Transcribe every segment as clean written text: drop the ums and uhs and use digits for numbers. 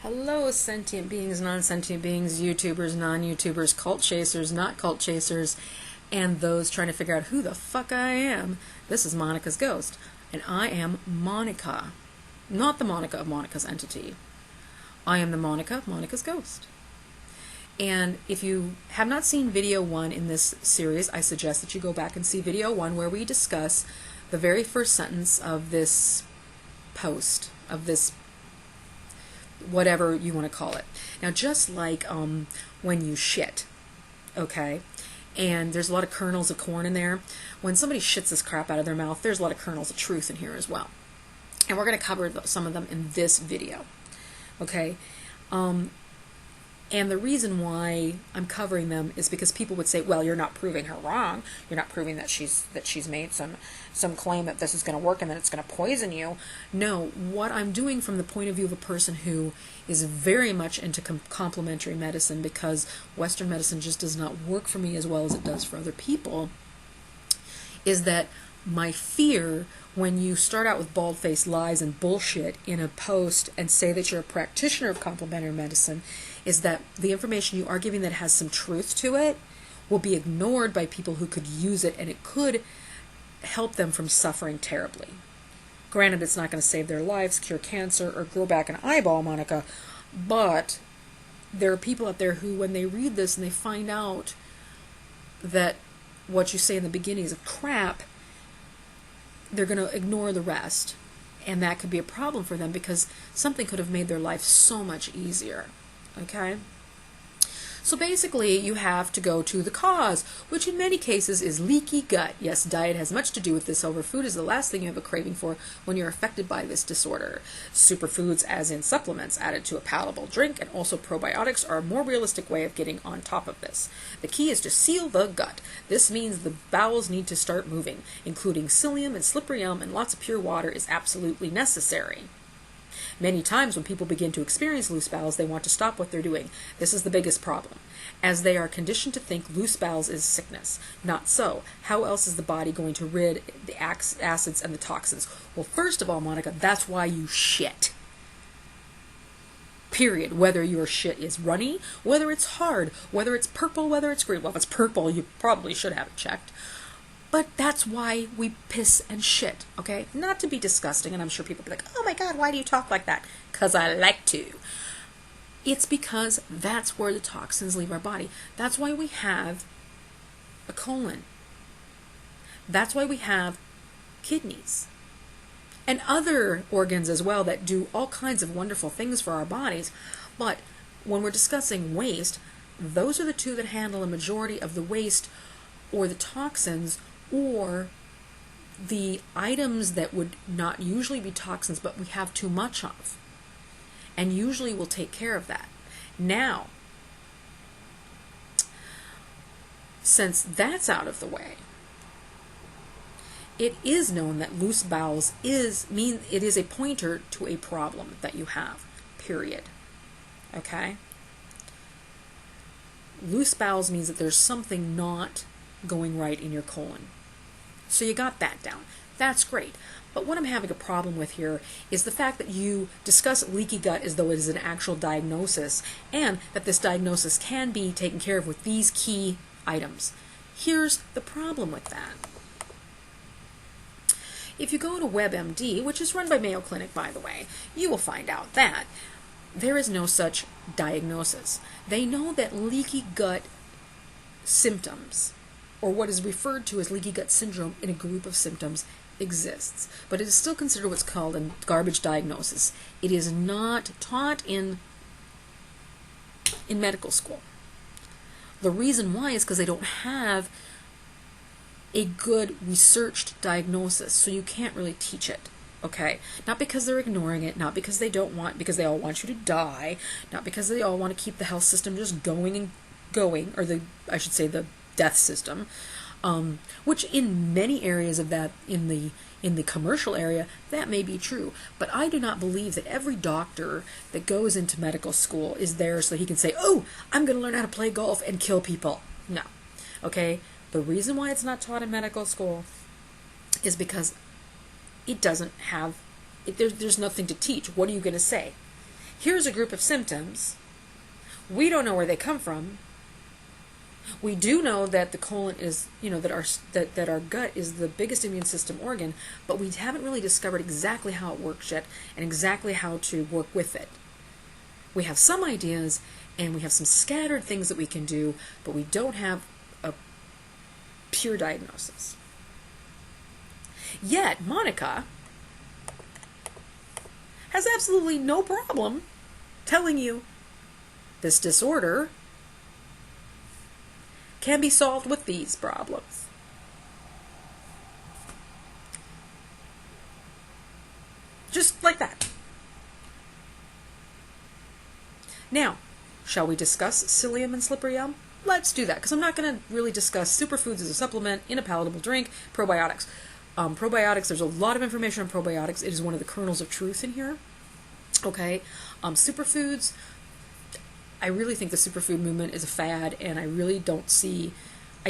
Hello, sentient beings, non-sentient beings, YouTubers, non-YouTubers, cult chasers, not cult chasers, and those trying to figure out who the fuck I am. This is Monica's Ghost, and I am Monika. Not the Monica of Monica's entity. I am the Monika of Monica's Ghost. And if you have not seen video 1 in this series, I suggest that you go back and see video 1 where we discuss the very first sentence of this post, of this whatever you want to call it. Now, just like when you shit, okay, and there's a lot of kernels of corn in there, when somebody shits this crap out of their mouth, there's a lot of kernels of truth in here as well. And we're going to cover some of them in this video, okay? And the reason why I'm covering them is because people would say, well, you're not proving her wrong. You're not proving that she's made some claim that this is going to work and that it's going to poison you. No, what I'm doing from the point of view of a person who is very much into complementary medicine, because Western medicine just does not work for me as well as it does for other people, is that my fear when you start out with bald-faced lies and bullshit in a post and say that you're a practitioner of complementary medicine is that the information you are giving that has some truth to it will be ignored by people who could use it, and it could help them from suffering terribly. Granted, it's not going to save their lives, cure cancer, or grow back an eyeball, Monica, but there are people out there who, when they read this and they find out that what you say in the beginning is crap, they're going to ignore the rest, and that could be a problem for them because something could have made their life so much easier. Okay? So basically, you have to go to the cause, which in many cases is leaky gut. Yes, diet has much to do with this. Overfood is the last thing you have a craving for when you're affected by this disorder. Superfoods, as in supplements, added to a palatable drink, and also probiotics are a more realistic way of getting on top of this. The key is to seal the gut. This means the bowels need to start moving. Including psyllium and slippery elm and lots of pure water is absolutely necessary. Many times when people begin to experience loose bowels, they want to stop what they're doing. This is the biggest problem, as they are conditioned to think loose bowels is sickness. Not so. How else is the body going to rid the acids and the toxins? Well, first of all, Monica, that's why you shit. Period. Whether your shit is runny, whether it's hard, whether it's purple, whether it's green. Well, if it's purple, you probably should have it checked. But that's why we piss and shit, okay? Not to be disgusting, and I'm sure people will be like, oh my God, why do you talk like that? Because I like to. It's because that's where the toxins leave our body. That's why we have a colon. That's why we have kidneys. And other organs as well that do all kinds of wonderful things for our bodies. But when we're discussing waste, those are the two that handle a majority of the waste or the toxins or the items that would not usually be toxins, but we have too much of. And usually we'll take care of that. Now, since that's out of the way, it is known that loose bowels it is a pointer to a problem that you have, period. Okay? Loose bowels means that there's something not going right in your colon. So you got that down. That's great. But what I'm having a problem with here is the fact that you discuss leaky gut as though it is an actual diagnosis, and that this diagnosis can be taken care of with these key items. Here's the problem with that. If you go to WebMD, which is run by Mayo Clinic, by the way, you will find out that there is no such diagnosis. They know that leaky gut symptoms, or what is referred to as leaky gut syndrome in a group of symptoms, exists. But it is still considered what's called a garbage diagnosis. It is not taught in medical school. The reason why is because they don't have a good researched diagnosis, so you can't really teach it. Okay, not because they're ignoring it, not because they don't want, because they all want you to die, not because they all want to keep the health system just going and going, or I should say the death system, which in many areas of that, in the commercial area, that may be true. But I do not believe that every doctor that goes into medical school is there so he can say, oh, I'm going to learn how to play golf and kill people. No. Okay? The reason why it's not taught in medical school is because it doesn't have, there's nothing to teach. What are you going to say? here's a group of symptoms. We don't know where they come from. We do know that the colon is, that our gut is the biggest immune system organ, but we haven't really discovered exactly how it works yet and exactly how to work with it. We have some ideas and we have some scattered things that we can do, but we don't have a pure diagnosis. Yet, Monika has absolutely no problem telling you this disorder can be solved with these problems. Just like that. Now, shall we discuss psyllium and slippery elm? Let's do that, because I'm not going to really discuss superfoods as a supplement, in a palatable drink, probiotics. Probiotics, there's a lot of information on probiotics. It is one of the kernels of truth in here. Okay, superfoods, I really think the superfood movement is a fad, and I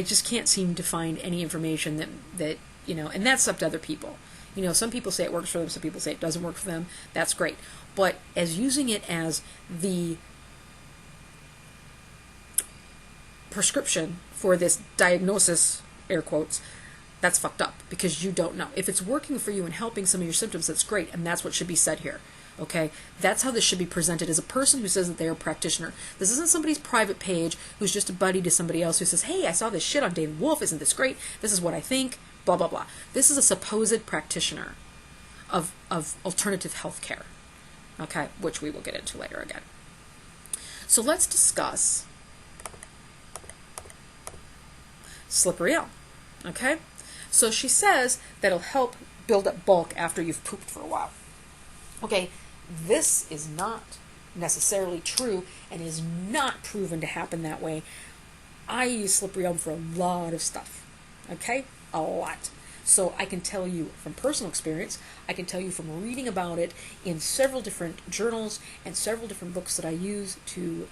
just can't seem to find any information that and that's up to other people. Some people say it works for them, some people say it doesn't work for them. That's great. But as using it as the prescription for this diagnosis, air quotes, that's fucked up, because you don't know. If it's working for you and helping some of your symptoms, that's great, and that's what should be said here. Okay, that's how this should be presented, as a person who says that they're a practitioner. This isn't somebody's private page who's just a buddy to somebody else who says, hey, I saw this shit on David Wolf, isn't this great? This is what I think, blah, blah, blah. This is a supposed practitioner of alternative health care, okay, which we will get into later again. So let's discuss slippery elm, okay? So she says that it'll help build up bulk after you've pooped for a while. Okay, this is not necessarily true and is not proven to happen that way. I use slippery elm for a lot of stuff, okay? A lot. So I can tell you from personal experience, I can tell you from reading about it in several different journals and several different books that I use to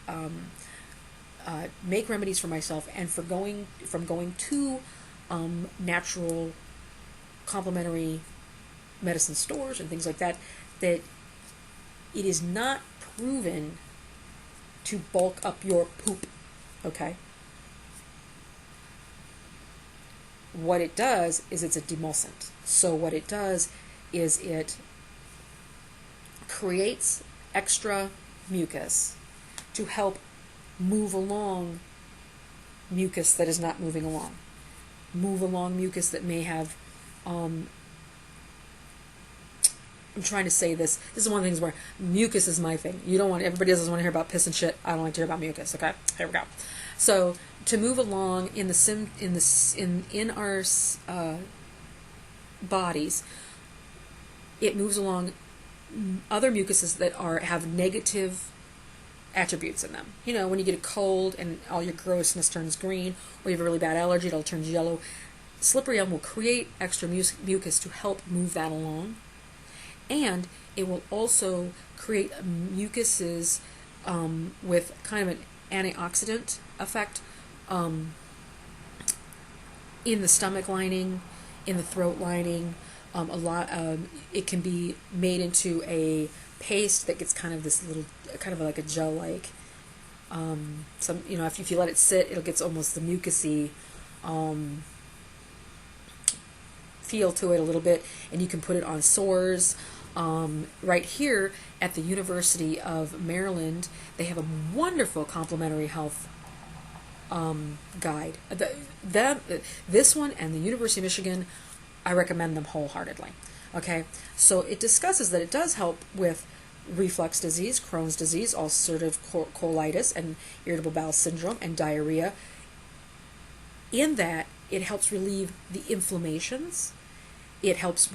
make remedies for myself, and from going to natural complementary medicine stores and things like that, that it is not proven to bulk up your poop, okay? What it does is it's a demulcent. So what it does is it creates extra mucus to help move along mucus that is not moving along. Move along mucus that may have, I'm trying to say this. This is one of the things where mucus is my thing. Everybody else doesn't want to hear about piss and shit. I don't like to hear about mucus, okay? Here we go. So, to move along in our bodies, it moves along other mucuses that have negative attributes in them. When you get a cold and all your grossness turns green, or you have a really bad allergy, it all turns yellow. Slippery elm will create extra mucus to help move that along. And it will also create mucuses with kind of an antioxidant effect in the stomach lining, in the throat lining. It can be made into a paste that gets kind of this little, kind of like a gel-like. If you let it sit, it gets almost the mucusy feel to it a little bit, and you can put it on sores. Right here at the University of Maryland, they have a wonderful complementary health guide. This one and the University of Michigan, I recommend them wholeheartedly. Okay, so it discusses that it does help with reflux disease, Crohn's disease, ulcerative colitis, and irritable bowel syndrome, and diarrhea. In that, it helps relieve the inflammations. It helps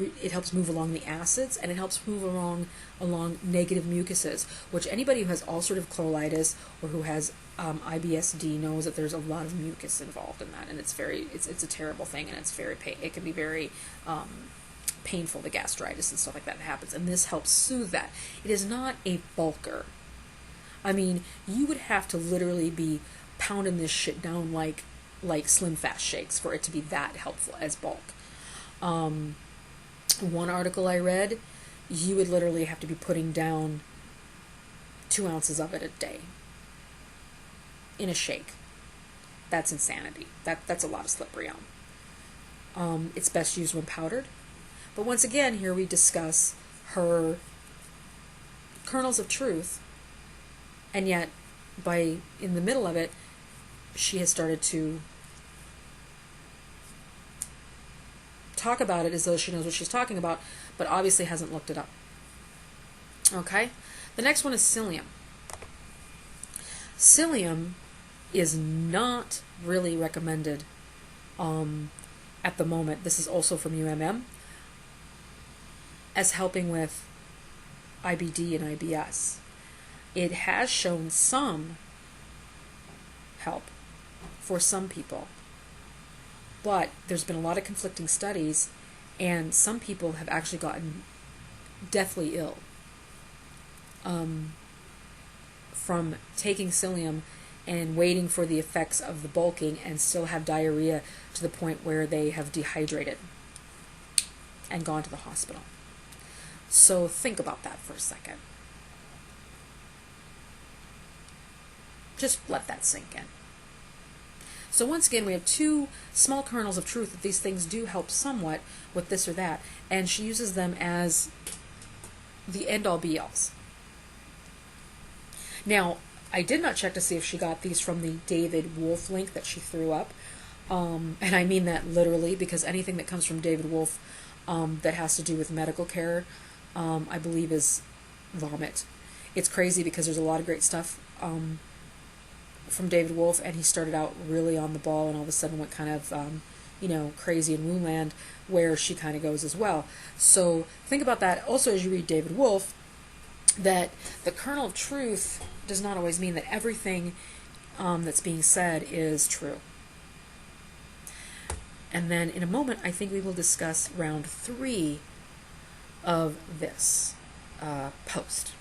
move along the acids, and it helps move along negative mucuses, which anybody who has ulcerative colitis or who has IBS-D knows that there's a lot of mucus involved in that, and it's a terrible thing, and it can be very painful, the gastritis and stuff like that happens, and this helps soothe that. It is not a bulker. I mean, you would have to literally be pounding this shit down like Slim Fast shakes for it to be that helpful as bulk. One article I read, you would literally have to be putting down 2 ounces of it a day in a shake. That's insanity. That's a lot of slippery elm. It's best used when powdered. But once again, here we discuss her kernels of truth, and yet in the middle of it, she has started to talk about it as though she knows what she's talking about, but obviously hasn't looked it up. Okay? The next one is psyllium. Psyllium is not really recommended at the moment. This is also from UMM, as helping with IBD and IBS. It has shown some help for some people, but there's been a lot of conflicting studies, and some people have actually gotten deathly ill from taking psyllium and waiting for the effects of the bulking, and still have diarrhea to the point where they have dehydrated and gone to the hospital. So think about that for a second. Just let that sink in. So once again, we have 2 small kernels of truth that these things do help somewhat with this or that, and she uses them as the end-all be-alls. Now, I did not check to see if she got these from the David Wolf link that she threw up, and I mean that literally, because anything that comes from David Wolf that has to do with medical care, I believe, is vomit. It's crazy because there's a lot of great stuff from David Wolf, and he started out really on the ball, and all of a sudden went kind of, crazy in Woo Land, where she kind of goes as well. So think about that. Also, as you read David Wolf, that the kernel of truth does not always mean that everything that's being said is true. And then in a moment, I think we will discuss round 3 of this post.